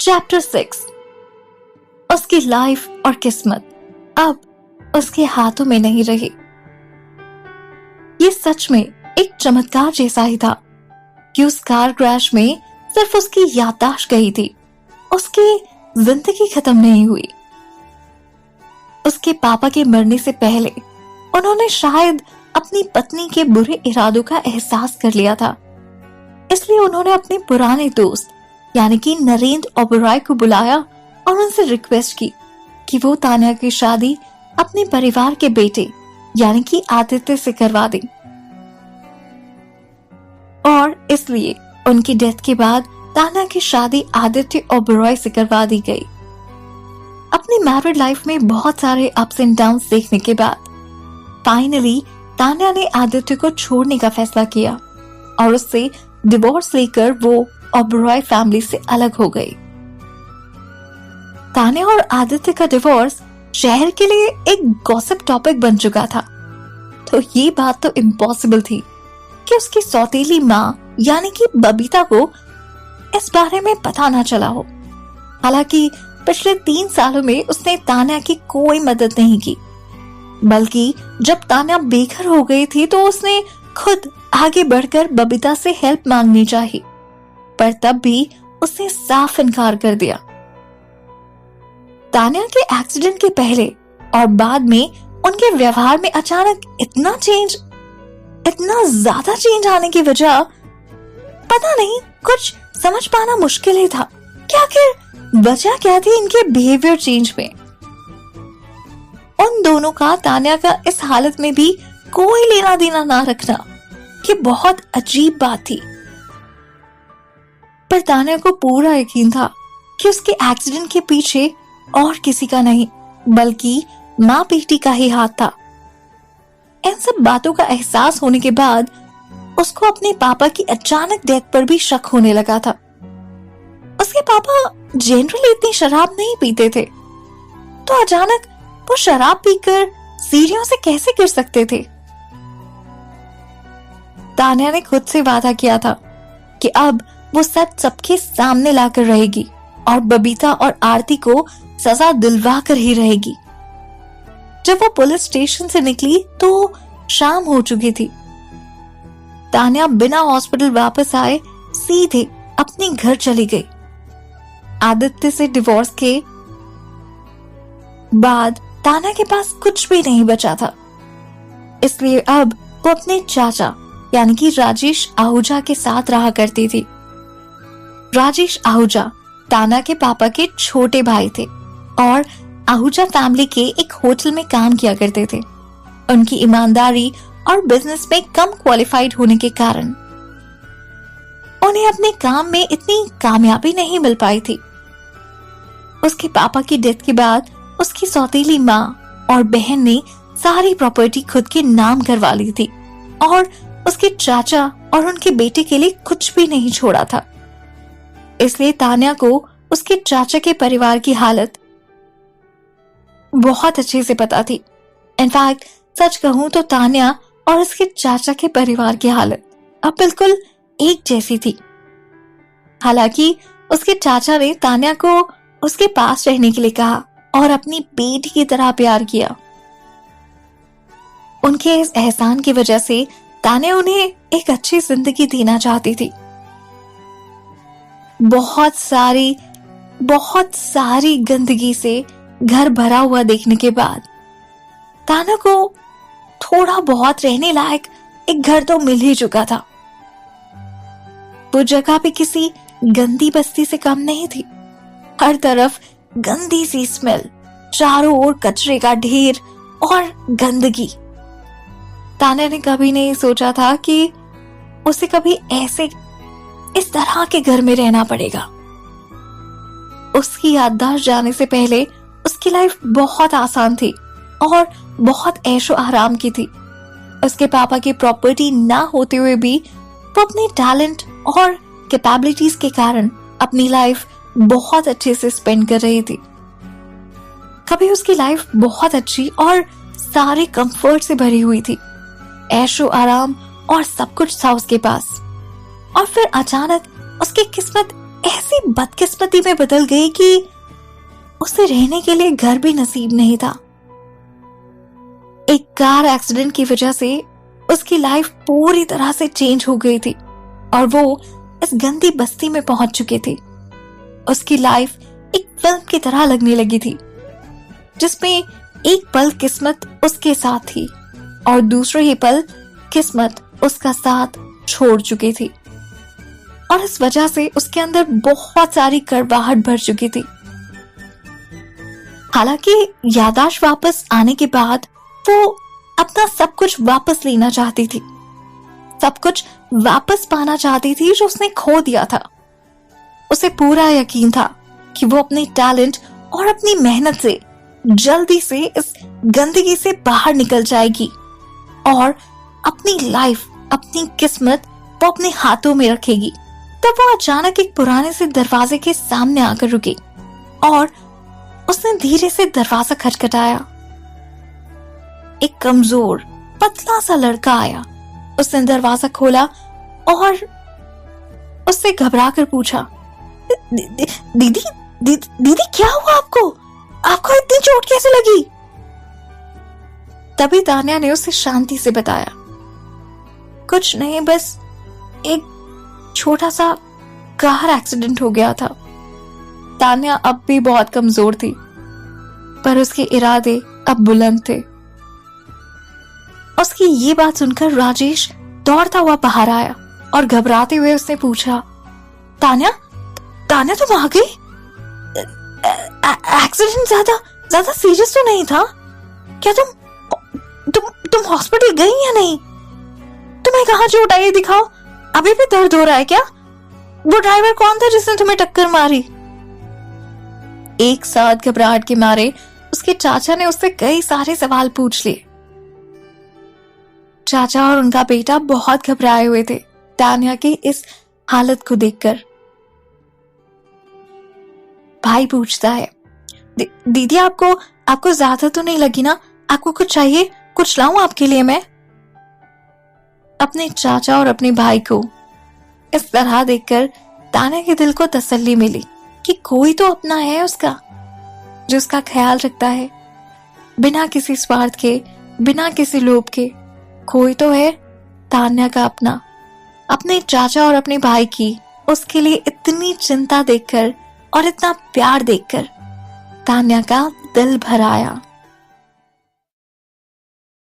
Chapter 6। उसकी life और किस्मत अब उसके हाथों में नहीं रही। ये सच में एक चमत्कार जैसा ही था कि उस कार क्रैश में सिर्फ उसकी याददाश्त गई थी, उसकी जिंदगी खत्म नहीं हुई। उसके पापा के मरने से पहले उन्होंने शायद अपनी पत्नी के बुरे इरादों का एहसास कर लिया था, इसलिए उन्होंने अपने पुराने दोस्त यानी कि नरेंद्र ओबेरॉय को बुलाया और उनसे रिक्वेस्ट की कि वो तान्या की शादी अपने परिवार के बेटे यानी कि आदित्य से करवा दें। और इसलिए उनकी डेथ के बाद तान्या की शादी आदित्य ओबेरॉय से करवा दी गई। अपनी मैरिड लाइफ में बहुत सारे अप्स एंड डाउन्स देखने के बाद फाइनली तान्या ने आदित्य को छोड़ने का फैसला किया और उससे डिवोर्स लेकर वो ओबेरॉय फैमिली से अलग हो गई। तान्या और आदित्य का डिवोर्स शहर के लिए एक गॉसिप टॉपिक बन चुका था, तो ये बात तो इम्पॉसिबल थी कि उसकी सौतेली माँ यानी कि बबीता को इस बारे में पता ना चला हो। हालांकि पिछले 3 सालों में उसने तान्या की कोई मदद नहीं की, बल्कि जब तान्या बेघर हो गई थी तो उसने खुद आगे बढ़कर बबीता से हेल्प मांगनी चाहिए, पर तब भी उसने साफ इनकार कर दिया। तान्या के एक्सीडेंट के पहले और बाद में उनके व्यवहार में अचानक इतना ज्यादा चेंज आने की वजह पता नहीं, कुछ समझ पाना मुश्किल ही था कि आखिर वजह क्या थी इनके बिहेवियर चेंज में। उन दोनों का तान्या का इस हालत में भी कोई लेना देना ना रखना ये बहुत अजीब बात थी, पर तान्या को पूरा यकीन था कि उसके एक्सीडेंट के पीछे और किसी का नहीं बल्कि माँ बेटी का ही हाथ था। इन सब बातों का एहसास होने के बाद उसको अपने पापा की अचानक डेथ पर भी शक होने लगा था। उसके पापा जनरली इतनी शराब नहीं पीते थे, तो अचानक वो शराब पीकर सीढ़ियों से कैसे गिर सकते थे। तान्या ने खुद से वादा किया था कि अब वो सच सबके सामने लाकर रहेगी और बबीता और आरती को सजा दिलवा कर ही रहेगी। जब वो पुलिस स्टेशन से निकली तो शाम हो चुकी थी। तान्या बिना हॉस्पिटल वापस आए सीधे अपने घर चली गई। आदित्य से डिवोर्स के बाद तान्या के पास कुछ भी नहीं बचा था, इसलिए अब वो अपने चाचा यानी कि राजेश आहूजा के साथ रहा करती थी। राजेश आहूजा तान्या के पापा के छोटे भाई थे और आहूजा फैमिली के एक होटल में काम किया करते थे। उनकी ईमानदारी और बिजनेस में कम क्वालिफाइड होने के कारण उन्हें अपने काम में इतनी कामयाबी नहीं मिल पाई थी। उसके पापा की डेथ के बाद उसकी सौतेली माँ और बहन ने सारी प्रॉपर्टी खुद के नाम करवा ली थी और उसके चाचा और उनके बेटे के लिए कुछ भी नहीं छोड़ा था। इसलिए तान्या को उसके चाचा के परिवार की हालत बहुत अच्छे से पता थी। इनफैक्ट सच कहूं तो तान्या और उसके चाचा के परिवार की हालत अब बिल्कुल एक जैसी थी। हालांकि उसके चाचा ने तान्या को उसके पास रहने के लिए कहा और अपनी बेटी की तरह प्यार किया। उनके इस एहसान की वजह से तान्या उन्हें एक अच्छी जिंदगी देना चाहती थी। बहुत सारी गंदगी से घर भरा हुआ देखने के बाद तान्या को थोड़ा बहुत रहने लायक एक घर तो मिल ही चुका था। वो जगह भी किसी गंदी बस्ती से कम नहीं थी। हर तरफ गंदी सी स्मेल, चारों ओर कचरे का ढेर और गंदगी। तान्या ने कभी नहीं सोचा था कि उसे कभी इस तरह के घर में रहना पड़ेगा। उसकी याददाश्त जाने से पहले उसकी लाइफ बहुत आसान थी और बहुत ऐशो आराम की थी। उसके पापा की प्रॉपर्टी ना होते हुए भी वो अपने टैलेंट और कैपेबिलिटीज के कारण अपनी लाइफ बहुत अच्छे से स्पेंड कर रही थी। कभी उसकी लाइफ बहुत अच्छी और सारे कंफर्ट से भरी हुई थी, ऐशो आराम और सब कुछ था उसके पास। और फिर अचानक उसकी किस्मत ऐसी बदकिस्मती में बदल गई कि उसे रहने के लिए घर भी नसीब नहीं था। एक कार एक्सीडेंट की वजह से उसकी लाइफ पूरी तरह से चेंज हो गई थी और वो इस गंदी बस्ती में पहुंच चुकी थी। उसकी लाइफ एक फिल्म की तरह लगने लगी थी, जिसमें एक पल किस्मत उसके साथ थी और दूसरे ही पल किस्मत उसका साथ छोड़ चुकी थी और इस वजह से उसके अंदर बहुत सारी कड़वाहट भर चुकी थी। हालांकि याददाश्त वापस आने के बाद वो अपना सब कुछ वापस लेना चाहती थी, सब कुछ वापस पाना चाहती थी जो उसने खो दिया था। उसे पूरा यकीन था कि वो अपने टैलेंट और अपनी मेहनत से जल्दी से इस गंदगी से बाहर निकल जाएगी और अपनी लाइफ, अपनी किस्मत वो अपने हाथों में रखेगी। तब वो अचानक एक पुराने से दरवाजे के सामने आकर रुकी और उसने धीरे से दरवाजा खटखटाया। एक कमजोर पतला सा लड़का आया। उसने दरवाजा खोला और उससे घबरा कर पूछा, दीदी दीदी क्या हुआ आपको? आपको इतनी चोट कैसे लगी? तभी तान्या ने उसे शांति से बताया, कुछ नहीं, बस एक छोटा सा कार एक्सीडेंट हो गया था। तान्या अब भी बहुत कमजोर थी, पर उसके इरादे अब बुलंद थे। उसकी ये बात सुनकर राजेश दौड़ता हुआ बाहर आया और घबराते हुए उसने पूछा, तान्या तान्या तुम आ गई? एक्सीडेंट ज्यादा सीरियस तो नहीं था क्या? तुम हॉस्पिटल गई या नहीं? तुम्हें कहाँ चोट आई दिखाओ, अभी भी दर्द हो रहा है क्या? वो ड्राइवर कौन था जिसने तुम्हें टक्कर मारी? एक साथ घबराहट के मारे उसके चाचा ने उससे कई सारे सवाल पूछ लिए। चाचा और उनका बेटा बहुत घबराए हुए थे तान्या की इस हालत को देखकर। भाई पूछता है, दीदी आपको ज्यादा तो नहीं लगी ना? आपको कुछ चाहिए? कुछ लाऊं आपके लिए मैं? अपने चाचा और अपने भाई को इस तरह देखकर तान्या के दिल को तसल्ली मिली कि कोई तो अपना है उसका, जो उसका ख्याल रखता है बिना किसी स्वार्थ के, बिना किसी लोभ के। कोई तो है तान्या का अपना। अपने चाचा और अपने भाई की उसके लिए इतनी चिंता देखकर और इतना प्यार देखकर तान्या का दिल भर आया।